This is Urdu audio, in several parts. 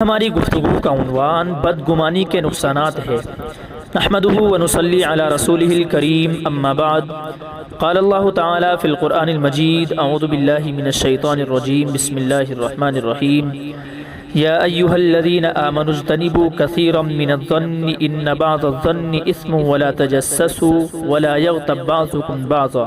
ہماری گفتگو کا عنوان بدگمانی کے نقصانات ہے۔ نحمدہ ونصلی علی رسولہ الکریم، اما بعد، قال اللہ تعالی فی القرآن المجید، اعوذ باللہ من الشیطان الرجیم، بسم اللہ الرحمن الرحیم۔ یا ایہا الذین آمنوا اجتنبوا کثیرا من الظن ان بعض الظن اثم ولا تجسسوا ولا یغتب بعضکم بعضا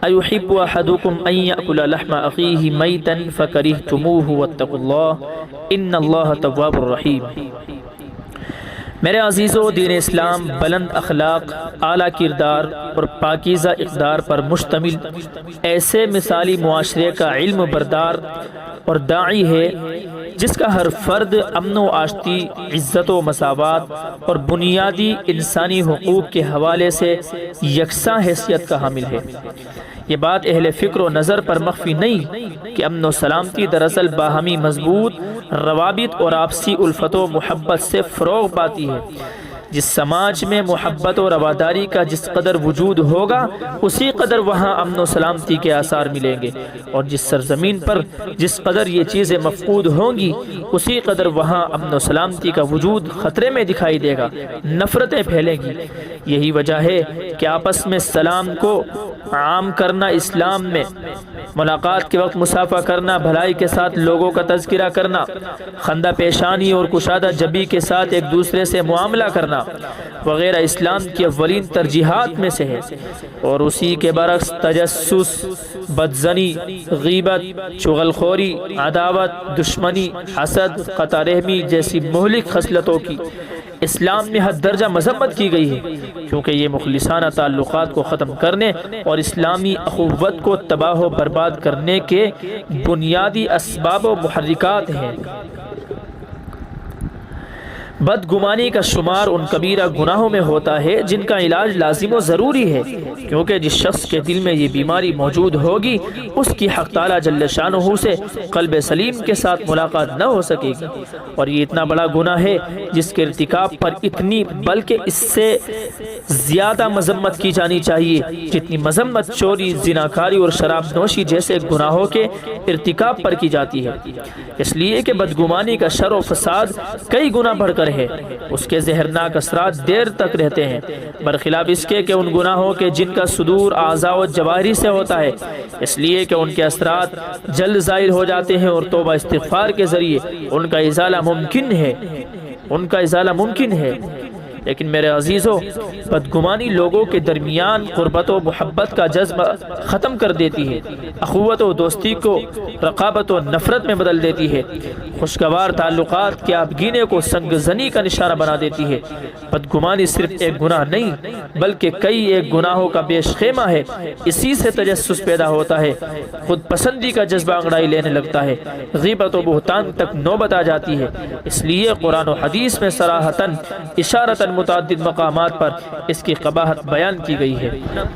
ایحب احدکم ان یأکل لحم اخیہ میتا فکرہتموہ واتقوا اللہ ان اللہ تواب الرحیم۔ میرے عزیزو، دین اسلام بلند اخلاق، اعلیٰ کردار اور پاکیزہ اقدار پر مشتمل ایسے مثالی معاشرے کا علم بردار اور داعی ہے جس کا ہر فرد امن و آشتی، عزت و مساوات اور بنیادی انسانی حقوق کے حوالے سے یکساں حیثیت کا حامل ہے۔ یہ بات اہل فکر و نظر پر مخفی نہیں کہ امن و سلامتی دراصل باہمی مضبوط روابط اور آپسی الفت و محبت سے فروغ پاتی ہے۔ جس سماج میں محبت و رواداری کا جس قدر وجود ہوگا، اسی قدر وہاں امن و سلامتی کے آثار ملیں گے، اور جس سرزمین پر جس قدر یہ چیزیں مفقود ہوں گی، اسی قدر وہاں امن و سلامتی کا وجود خطرے میں دکھائی دے گا، نفرتیں پھیلیں گی۔ یہی وجہ ہے کہ آپس میں سلام کو عام کرنا، اسلام میں ملاقات کے وقت مصافحہ کرنا، بھلائی کے ساتھ لوگوں کا تذکرہ کرنا، خندہ پیشانی اور کشادہ جبی کے ساتھ ایک دوسرے سے معاملہ کرنا وغیرہ اسلام کی اولین ترجیحات میں سے ہے، اور اسی کے برعکس تجسس، بدزنی، غیبت، چغل خوری، عداوت، دشمنی، حسد، قطع رحمی جیسی مہلک خصلتوں کی اسلام میں حد درجہ مذمت کی گئی ہے، کیونکہ یہ مخلصانہ تعلقات کو ختم کرنے اور اسلامی اخوت کو تباہ و برباد کرنے کے بنیادی اسباب و محرکات ہیں۔ بدگمانی کا شمار ان کبیرہ گناہوں میں ہوتا ہے جن کا علاج لازم و ضروری ہے، کیونکہ جس شخص کے دل میں یہ بیماری موجود ہوگی، اس کی حق تعالی جل شانہ سے قلب سلیم کے ساتھ ملاقات نہ ہو سکے گی۔ اور یہ اتنا بڑا گناہ ہے جس کے ارتکاب پر اتنی بلکہ اس سے زیادہ مذمت کی جانی چاہیے جتنی مذمت چوری، زناکاری اور شراب نوشی جیسے گناہوں کے ارتکاب پر کی جاتی ہے، اس لیے کہ بدگمانی کا شر و فساد کئی گنا بڑھ کر ہے، اس کے زہرناک اثرات دیر تک رہتے ہیں، برخلاف اس کے کہ ان گناہوں کے جن کا صدور اعضاء و جوارح سے ہوتا ہے، اس لیے کہ ان کے اثرات جلد ظاہر ہو جاتے ہیں اور توبہ استغفار کے ذریعے ان کا ازالہ ممکن ہے۔ لیکن میرے عزیزو، بدگمانی لوگوں کے درمیان قربت و محبت کا جذبہ ختم کر دیتی ہے، اخوت و دوستی کو رقابت و نفرت میں بدل دیتی ہے، خوشگوار تعلقات کے آبگینے کو سنگ زنی کا نشانہ بنا دیتی ہے۔ بدگمانی صرف ایک گناہ نہیں بلکہ کئی ایک گناہوں کا بیش خیمہ ہے۔ اسی سے تجسس پیدا ہوتا ہے، خود پسندی کا جذبہ انگڑائی لینے لگتا ہے، غیبت و بہتان تک نوبت آ جاتی ہے۔ اس لیے قرآن و حدیث میں صراحتاً اشارتاً متعدد مقامات پر اس کی قباحت بیان کی گئی ہے۔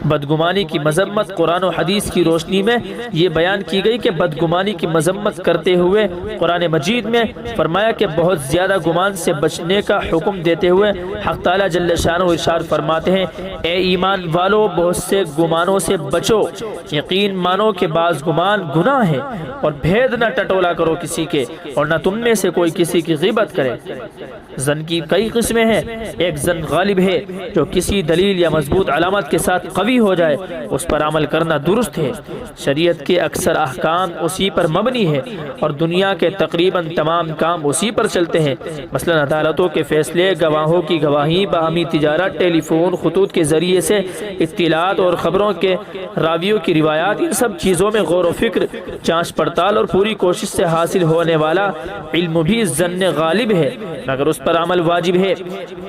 بدگمانی کی مذمت قرآن و حدیث کی روشنی میں یہ بیان کی گئی کہ بدگمانی کی مذمت کرتے ہوئے قرآن مجید میں فرمایا کہ بہت زیادہ گمان سے بچنے کا حکم دیتے ہوئے حق تعالی جل شانہ ارشاد فرماتے ہیں، اے ایمان والو، بہت سے گمانوں سے بچو، یقین مانو کہ بعض گمان گناہ ہے، اور بھید نہ ٹٹولا کرو کسی کے، اور نہ تم میں سے کوئی کسی کی غیبت کرے۔ زن کی کئی قسمیں ہیں، ایک زن غالب ہے جو کسی دلیل یا مضبوط علامت کے ساتھ قوی ہو جائے، اس پر عمل کرنا درست ہے۔ شریعت کے اکثر احکام اسی پر مبنی ہے اور دنیا کے تقریباً تمام کام اسی پر چلتے ہیں، مثلا عدالتوں کے فیصلے، گواہوں کی گواہی، باہمی تجارت، ٹیلی فون خطوط کے ذریعے سے اطلاعات اور خبروں کے راویوں کی روایات، ان سب چیزوں میں غور و فکر، جانچ پڑتال اور پوری کوشش سے حاصل ہونے والا علم بھی زن غالب ہے۔ اگر اس پر عمل واجب ہے،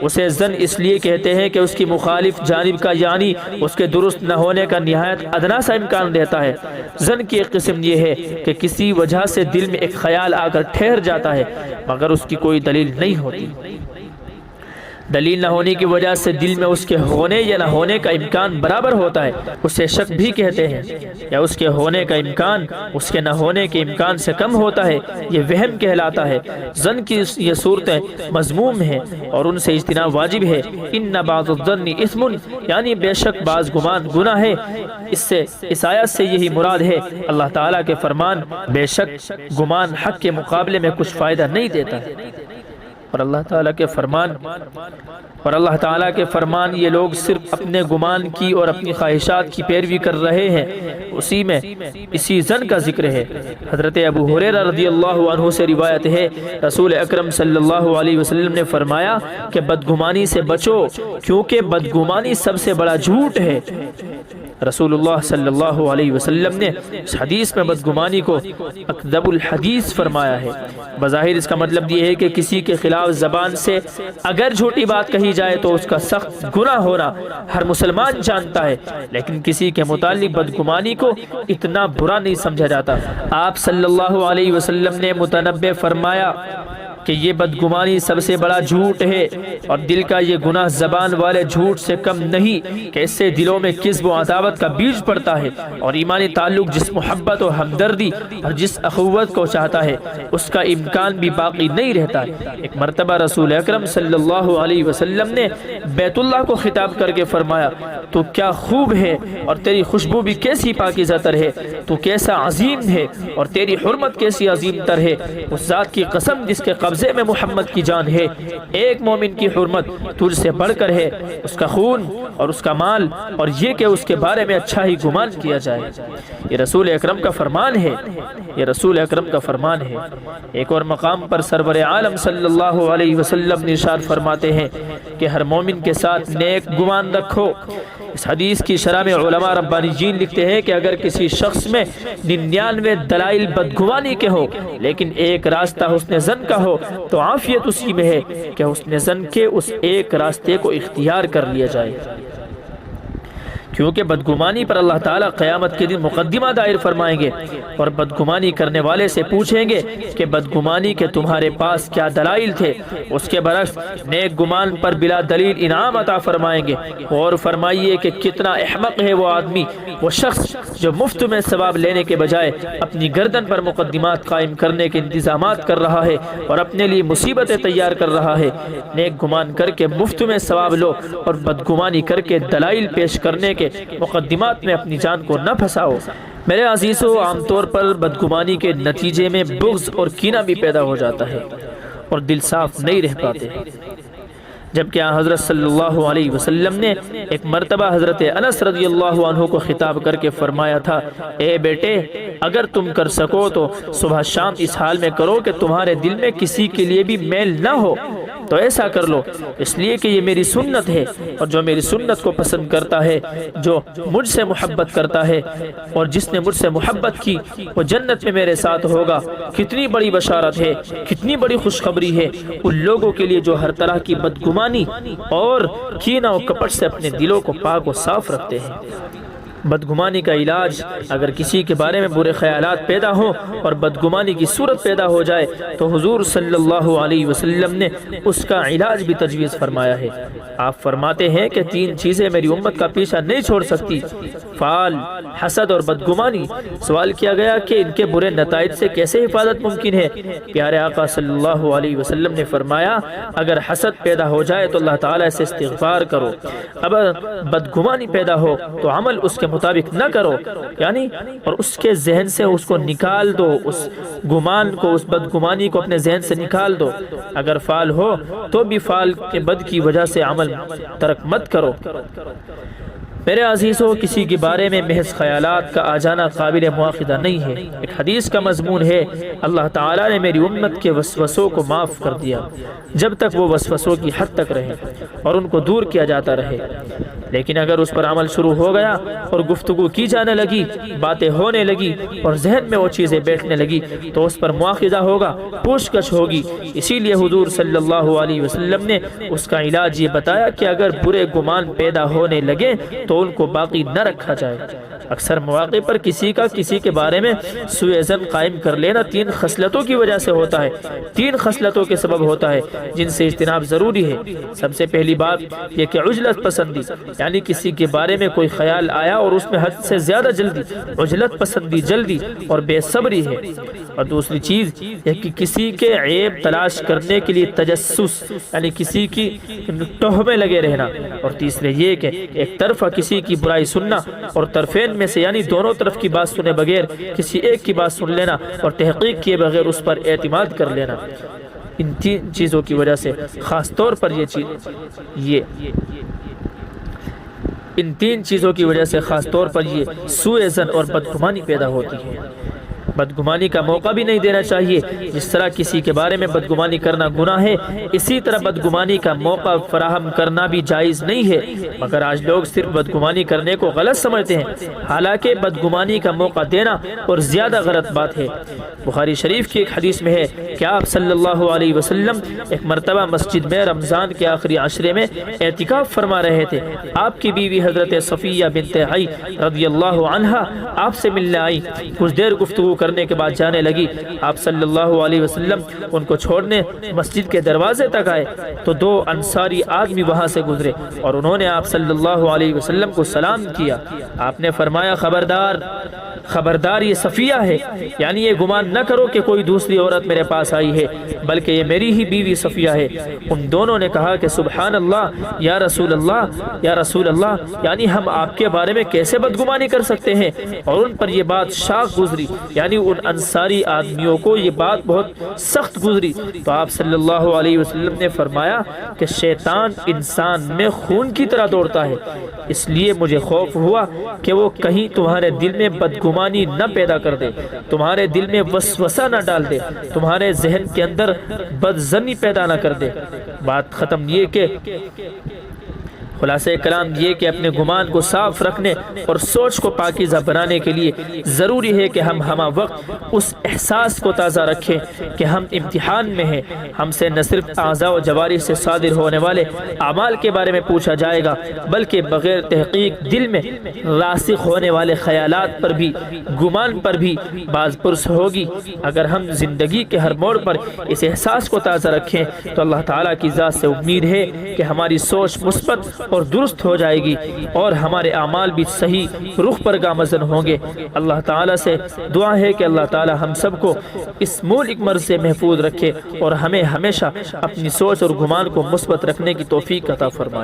اسے زن اس لیے کہتے ہیں کہ اس کی مخالف جانب کا یعنی اس کے درست نہ ہونے کا نہایت ادنا سا امکان رہتا ہے۔ زن کی ایک قسم یہ ہے کہ کسی وجہ سے دل میں ایک خیال آ کر ٹھہر جاتا ہے مگر اس کی کوئی دلیل نہیں ہوتی۔ دلیل نہ ہونے کی وجہ سے دل میں اس کے ہونے یا نہ ہونے کا امکان برابر ہوتا ہے، اسے شک بھی کہتے ہیں، یا اس کے ہونے کا امکان اس کے نہ ہونے کے امکان سے کم ہوتا ہے، یہ وہم کہلاتا ہے۔ ظن کی یہ صورتیں مذموم ہیں اور ان سے اجتناب واجب ہے۔ ان بعض الظن اثم، یعنی بے شک بعض گمان گناہ ہے۔ اس آیت سے یہی مراد ہے اللہ تعالیٰ کے فرمان بے شک گمان حق کے مقابلے میں کچھ فائدہ نہیں دیتا، اور اللہ تعالیٰ کے فرمان یہ لوگ صرف اپنے گمان کی اور اپنی خواہشات کی پیروی کر رہے ہیں، اسی ظن کا ذکر ہے۔ حضرت ابو ہریرہ رضی اللہ عنہ سے روایت ہے، رسول اکرم صلی اللہ علیہ وسلم نے فرمایا کہ بدگمانی سے بچو، کیونکہ بدگمانی سب سے بڑا جھوٹ ہے۔ رسول اللہ صلی اللہ علیہ وسلم نے اس حدیث میں بدگمانی کو اکذب الحدیث فرمایا ہے۔ بظاہر اس کا مطلب یہ ہے کہ کسی کے خلاف زبان سے اگر جھوٹی بات کہی جائے تو اس کا سخت گناہ ہونا ہر مسلمان جانتا ہے، لیکن کسی کے متعلق بدگمانی کو اتنا برا نہیں سمجھا جاتا۔ آپ صلی اللہ علیہ وسلم نے متنبہ فرمایا کہ یہ بدگمانی سب سے بڑا جھوٹ ہے، اور دل کا یہ گناہ زبان والے جھوٹ سے کم نہیں کہ اس سے دلوں میں کذب و عداوت کا بیج پڑتا ہے، اور ایمانی تعلق جس محبت و ہمدردی اور جس اخوت کو چاہتا ہے اس کا امکان بھی باقی نہیں رہتا۔ ایک مرتبہ رسول اکرم صلی اللہ علیہ وسلم نے بیت اللہ کو خطاب کر کے فرمایا، تو کیا خوب ہے اور تیری خوشبو بھی کیسی پاکیزہ تر ہے، تو کیسا عظیم ہے اور تیری حرمت کیسی عظیم تر ہے۔ اس ذات کی قسم جس کے قبضے میں محمد کی جان ہے، ایک مومن کی حرمت تجھ سے بڑھ کر ہے، اس کا خون اور اس کا مال، اور یہ کہ اس کے بارے میں اچھا ہی گمان کیا جائے۔ یہ رسول اکرم کا فرمان ہے، یہ رسول اکرم کا فرمان ہے۔ ایک اور مقام پر سرور عالم صلی اللہ علیہ وسلم نے ارشاد فرماتے ہیں کہ ہر مومن کے ساتھ نیک گمان رکھو۔ اس حدیث کی شرح میں علماء ربانیین لکھتے ہیں کہ اگر کسی شخص میں 99 دلائل بدگمانی کے ہو لیکن ایک راستہ حسن ظن کا ہو تو عافیت اسی میں ہے کہ حسن ظن کے اس ایک راستے کو اختیار کر لیا جائے، کیونکہ بدگمانی پر اللہ تعالیٰ قیامت کے دن مقدمہ دائر فرمائیں گے اور بدگمانی کرنے والے سے پوچھیں گے کہ بدگمانی کے تمہارے پاس کیا دلائل تھے۔ اس کے برعکس نیک گمان پر بلا دلیل انعام عطا فرمائیں گے۔ اور فرمائیے کہ کتنا احمق ہے وہ آدمی، وہ شخص جو مفت میں ثواب لینے کے بجائے اپنی گردن پر مقدمات قائم کرنے کے انتظامات کر رہا ہے اور اپنے لیے مصیبتیں تیار کر رہا ہے۔ نیک گمان کر کے مفت میں ثواب لو اور بدگمانی کر کے دلائل پیش کرنے کے مقدمات میں اپنی جان کو نہ پھنساؤ۔ میرے عزیزو، عام طور پر بدگمانی کے نتیجے میں بغض اور کینہ بھی پیدا ہو جاتا ہے اور دل صاف نہیں رہ پاتے، جبکہ حضرت صلی اللہ علیہ وسلم نے ایک مرتبہ حضرت انس رضی اللہ عنہ کو خطاب کر کے فرمایا تھا، اے بیٹے، اگر تم کر سکو تو صبح شام اس حال میں کرو کہ تمہارے دل میں کسی کے لیے بھی میل نہ ہو، تو ایسا کر لو، اس لیے کہ یہ میری سنت ہے، اور جو میری سنت کو پسند کرتا ہے، جو مجھ سے محبت کرتا ہے، اور جس نے مجھ سے محبت کی وہ جنت میں میرے ساتھ ہوگا۔ کتنی بڑی بشارت ہے، کتنی بڑی خوشخبری ہے ان لوگوں کے لیے جو ہر طرح کی بدگمانی اور کینہ و کپٹ سے اپنے دلوں کو پاک و صاف رکھتے ہیں۔ بدگمانی کا علاج، اگر کسی کے بارے میں برے خیالات پیدا ہوں اور بدگمانی کی صورت پیدا ہو جائے تو حضور صلی اللہ علیہ وسلم نے اس کا علاج بھی تجویز فرمایا ہے۔ آپ فرماتے ہیں کہ 3 چیزیں میری امت کا پیچھا نہیں چھوڑ سکتی، فعل، حسد اور بدگمانی۔ سوال کیا گیا کہ ان کے برے نتائج سے کیسے حفاظت ممکن ہے؟ پیارے آقا صلی اللہ علیہ وسلم نے فرمایا، اگر حسد پیدا ہو جائے تو اللہ تعالیٰ سے استغفار کرو، اگر بدگمانی پیدا ہو تو عمل اس کے مطابق نہ کرو، یعنی اور اس کے ذہن سے اس کو نکال دو، اس گمان کو، اس بدگمانی کو اپنے ذہن سے نکال دو۔ اگر فعل ہو تو بھی فعل کے بد کی وجہ سے عمل ترک مت کرو۔ میرے عزیزو، کسی کے بارے میں محض خیالات کا آ جانا قابل مواخذہ نہیں ہے۔ ایک حدیث کا مضمون ہے، اللہ تعالیٰ نے میری امت کے وسوسوں کو معاف کر دیا جب تک وہ وسوسوں کی حد تک رہے اور ان کو دور کیا جاتا رہے، لیکن اگر اس پر عمل شروع ہو گیا اور گفتگو کی جانے لگی، باتیں ہونے لگی اور ذہن میں وہ چیزیں بیٹھنے لگی تو اس پر مواخذہ ہوگا، پوچھ گچھ ہوگی۔ اسی لیے حضور صلی اللہ علیہ وسلم نے اس کا علاج یہ بتایا کہ اگر برے گمان پیدا ہونے لگے تو ان کو باقی نہ رکھا جائے۔ اکثر مواقع پر کسی کے بارے میں سوء ظن قائم کر لینا 3 خصلتوں کی وجہ سے ہوتا ہے، 3 خصلتوں کے سبب ہوتا ہے جن سے اجتناب ضروری ہے۔ سب سے پہلی بات یہ کہ عجلت پسندی، یعنی کسی کے بارے میں کوئی خیال آیا اور اس میں حد سے زیادہ جلدی، عجلت پسندی، جلدی اور بے صبری ہے۔ اور دوسری چیز یہ کہ کسی کے عیب تلاش کرنے کے لیے تجسس، یعنی کسی کی ٹوہ میں لگے رہنا۔ اور تیسرے یہ کہ ایک طرفہ کسی کی برائی سننا اور طرفین میں سے یعنی دونوں طرف کی بات سنے بغیر کسی ایک کی بات سن لینا اور تحقیق کیے بغیر اس پر اعتماد کر لینا۔ ان 3 چیزوں کی وجہ سے خاص طور پر ان 3 چیزوں کی وجہ سے خاص طور پر یہ سوء ظن اور بدگمانی پیدا ہوتی ہے۔ بدگمانی کا موقع بھی نہیں دینا چاہیے۔ جس طرح کسی کے بارے میں بدگمانی کرنا گناہ ہے، اسی طرح بدگمانی کا موقع فراہم کرنا بھی جائز نہیں ہے، مگر آج لوگ صرف بدگمانی کرنے کو غلط سمجھتے ہیں، حالانکہ بدگمانی کا موقع دینا اور زیادہ غلط بات ہے۔ بخاری شریف کی ایک حدیث میں ہے کہ آپ صلی اللہ علیہ وسلم ایک مرتبہ مسجد میں رمضان کے آخری عشرے میں اعتکاف فرما رہے تھے۔ آپ کی بیوی حضرت صفیہ بنت حی رضی اللہ عنہا آپ سے ملنے آئی۔ کچھ دیر گفتگو کرنے کے بعد جانے لگی۔ آپ صلی اللہ علیہ وسلم ان کو چھوڑنے مسجد کے دروازے تک آئے تو 2 انصاری آدمی وہاں سے گزرے اور انہوں نے آپ صلی اللہ علیہ وسلم کو سلام کیا۔ آپ نے فرمایا خبردار یہ صفیہ ہے، یعنی یہ گمان نہ کرو کہ کوئی دوسری عورت میرے پاس آئی ہے، بلکہ یہ میری ہی بیوی صفیہ ہے۔ ان دونوں نے کہا کہ سبحان اللہ یا رسول اللہ، یعنی ہم آپ کے بارے میں کیسے بدگمانی کر سکتے ہیں؟ اور ان پر یہ بات شاق گزری، یعنی ان انصاری آدمیوں کو یہ بات بہت سخت گزری۔ تو آپ صلی اللہ علیہ وسلم نے فرمایا کہ شیطان انسان میں خون کی طرح دوڑتا ہے، اس لیے مجھے خوف ہوا کہ وہ کہیں تمہارے دل میں بدگمانی نہ پیدا کر دے، تمہارے دل میں وسوسہ نہ ڈال دے، تمہارے ذہن کے اندر بدظنی پیدا نہ کر دے۔ بات ختم یہ کہ خلاصہ کلام یہ کہ اپنے گمان کو صاف رکھنے اور سوچ کو پاکیزہ بنانے کے لیے ضروری ہے کہ ہم ہمہ وقت اس احساس کو تازہ رکھیں کہ ہم امتحان میں ہیں۔ ہم سے نہ صرف اعضاء و جوارح سے صادر ہونے والے اعمال کے بارے میں پوچھا جائے گا، بلکہ بغیر تحقیق دل میں راسخ ہونے والے خیالات پر بھی، گمان پر بھی باز پرس ہوگی۔ اگر ہم زندگی کے ہر موڑ پر اس احساس کو تازہ رکھیں تو اللہ تعالیٰ کی ذات سے امید ہے کہ ہماری سوچ مثبت اور درست ہو جائے گی اور ہمارے اعمال بھی صحیح رخ پر گامزن ہوں گے۔ اللہ تعالیٰ سے دعا ہے کہ اللہ تعالیٰ ہم سب کو اس مہلک مرض سے محفوظ رکھے اور ہمیں ہمیشہ اپنی سوچ اور گمان کو مثبت رکھنے کی توفیق عطا فرمائے۔